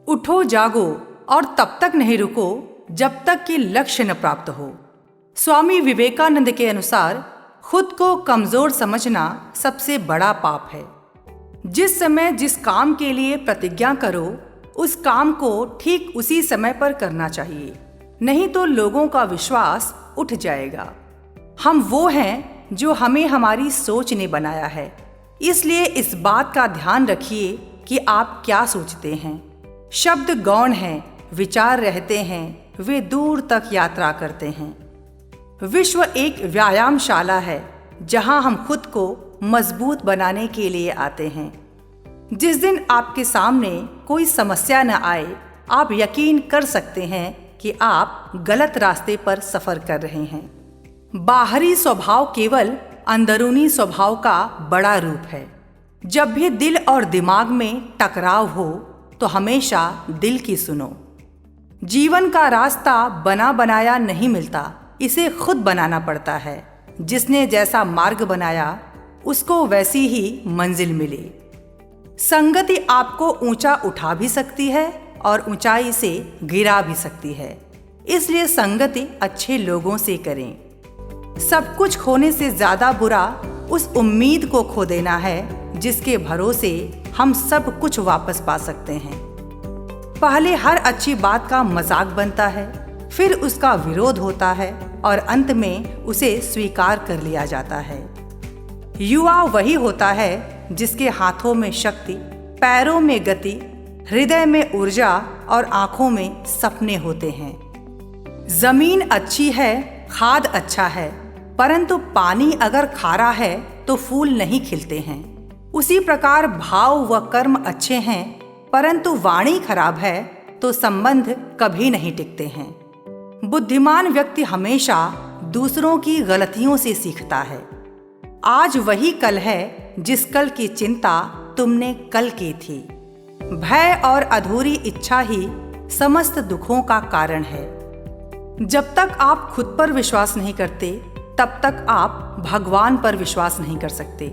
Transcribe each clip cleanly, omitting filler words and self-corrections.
उठो जागो और तब तक नहीं रुको जब तक कि लक्ष्य न प्राप्त हो। स्वामी विवेकानंद के अनुसार खुद को कमजोर समझना सबसे बड़ा पाप है। जिस समय जिस काम के लिए प्रतिज्ञा करो उस काम को ठीक उसी समय पर करना चाहिए, नहीं तो लोगों का विश्वास उठ जाएगा। हम वो हैं जो हमें हमारी सोच ने बनाया है, इसलिए इस बात का ध्यान रखिए कि आप क्या सोचते हैं। शब्द गौण हैं, विचार रहते हैं, वे दूर तक यात्रा करते हैं। विश्व एक व्यायामशाला है जहां हम खुद को मजबूत बनाने के लिए आते हैं। जिस दिन आपके सामने कोई समस्या न आए, आप यकीन कर सकते हैं कि आप गलत रास्ते पर सफर कर रहे हैं। बाहरी स्वभाव केवल अंदरूनी स्वभाव का बड़ा रूप है। जब भी दिल और दिमाग में टकराव हो तो हमेशा दिल की सुनो। जीवन का रास्ता बना बनाया नहीं मिलता, इसे खुद बनाना पड़ता है। जिसने जैसा मार्ग बनाया उसको वैसी ही मंजिल मिले। संगति आपको ऊंचा उठा भी सकती है और ऊंचाई से गिरा भी सकती है, इसलिए संगति अच्छे लोगों से करें। सब कुछ खोने से ज्यादा बुरा उस उम्मीद को खो देना है जिसके भरोसे हम सब कुछ वापस पा सकते हैं। पहले हर अच्छी बात का मजाक बनता है, फिर उसका विरोध होता है और अंत में उसे स्वीकार कर लिया जाता है। युवा वही होता है जिसके हाथों में शक्ति, पैरों में गति, हृदय में ऊर्जा और आंखों में सपने होते हैं। जमीन अच्छी है, खाद अच्छा है, परंतु पानी अगर खारा है तो फूल नहीं खिलते हैं। उसी प्रकार भाव व कर्म अच्छे हैं, परंतु वाणी खराब है तो संबंध कभी नहीं टिकते हैं। बुद्धिमान व्यक्ति हमेशा दूसरों की गलतियों से सीखता है। आज वही कल है जिस कल की चिंता तुमने कल की थी। भय और अधूरी इच्छा ही समस्त दुखों का कारण है। जब तक आप खुद पर विश्वास नहीं करते तब तक आप भगवान पर विश्वास नहीं कर सकते।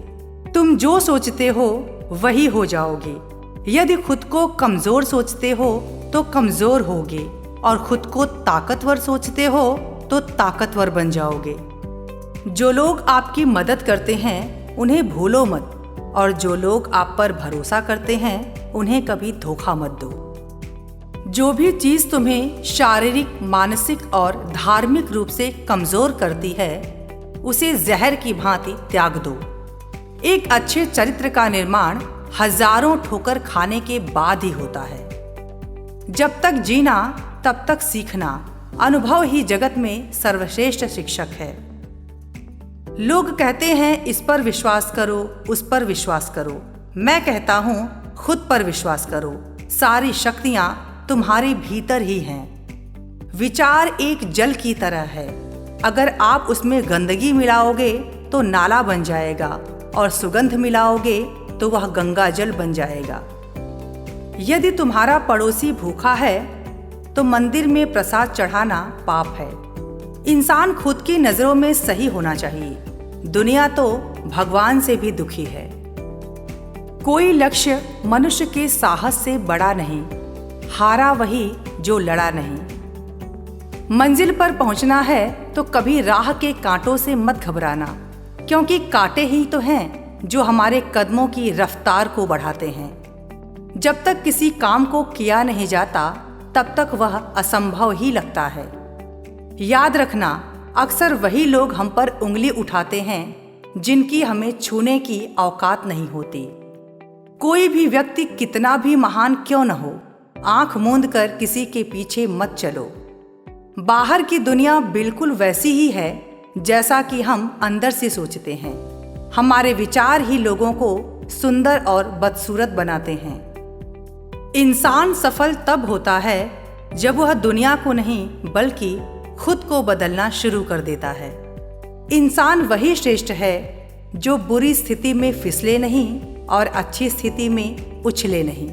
तुम जो सोचते हो वही हो जाओगे। यदि खुद को कमजोर सोचते हो तो कमजोर होगे और खुद को ताकतवर सोचते हो तो ताकतवर बन जाओगे। जो लोग आपकी मदद करते हैं उन्हें भूलो मत, और जो लोग आप पर भरोसा करते हैं उन्हें कभी धोखा मत दो। जो भी चीज तुम्हें शारीरिक, मानसिक और धार्मिक रूप से कमजोर करती है उसे जहर की भांति त्याग दो। एक अच्छे चरित्र का निर्माण हजारों ठोकर खाने के बाद ही होता है। जब तक जीना तब तक सीखना, अनुभव ही जगत में सर्वश्रेष्ठ शिक्षक है। लोग कहते हैं इस पर विश्वास करो, उस पर विश्वास करो। मैं कहता हूं खुद पर विश्वास करो। सारी शक्तियां तुम्हारे भीतर ही हैं। विचार एक जल की तरह है, अगर आप उसमें गंदगी मिलाओगे तो नाला बन जाएगा और सुगंध मिलाओगे तो वह गंगा जल बन जाएगा। यदि तुम्हारा पड़ोसी भूखा है तो मंदिर में प्रसाद चढ़ाना पाप है। इंसान खुद की नजरों में सही होना चाहिए। दुनिया तो भगवान से भी दुखी है। कोई लक्ष्य मनुष्य के साहस से बड़ा नहीं, हारा वही जो लड़ा नहीं। मंजिल पर पहुंचना है तो कभी राह के कांटों से मत घबराना, क्योंकि कांटे ही तो हैं जो हमारे कदमों की रफ्तार को बढ़ाते हैं। जब तक किसी काम को किया नहीं जाता तब तक वह असंभव ही लगता है। याद रखना, अक्सर वही लोग हम पर उंगली उठाते हैं जिनकी हमें छूने की औकात नहीं होती। कोई भी व्यक्ति कितना भी महान क्यों न हो, आंख मूंद कर किसी के पीछे मत चलो। बाहर की दुनिया बिल्कुल वैसी ही है जैसा कि हम अंदर से सोचते हैं। हमारे विचार ही लोगों को सुंदर और बदसूरत बनाते हैं। इंसान सफल तब होता है जब वह दुनिया को नहीं बल्कि खुद को बदलना शुरू कर देता है। इंसान वही श्रेष्ठ है जो बुरी स्थिति में फिसले नहीं और अच्छी स्थिति में उछले नहीं।